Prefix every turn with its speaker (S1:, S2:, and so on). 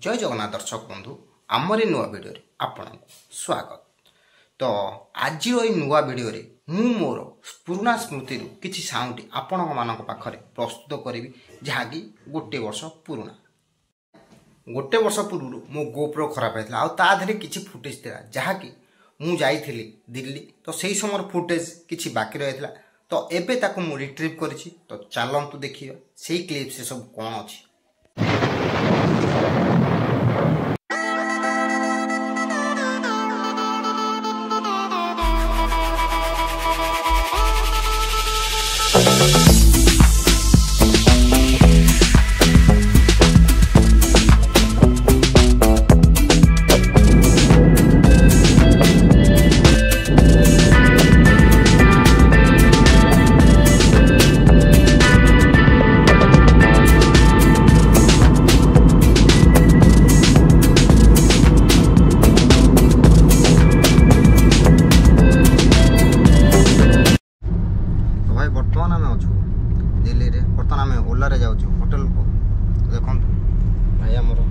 S1: जय जगन्नाथ दर्शक बंधु आमरी नुआ वीडियो आपण स्वागत। तो आज नुआ वीडियो मु मोर पुराना स्मृति किसी साउंड आपण मान पाखे प्रस्तुत करी जहाँकि गोटे वर्ष पुराना। गोटे वर्ष पूर्व मो गोप्रो खराब होता आधे किसी फुटेज था जहाँकि मु जाइली दिल्ली। तो सही समय फुटेज किसी बाकी रही था तो एबे ताको मु रिट्रीव करी। तो चलतु देखिए से क्लिप से सब कौन अच्छी। बर्तमान आम अच्छु दिल्ली रे बर्तमान आम ओला रे जाऊँ होटेल को देखो भाई आमर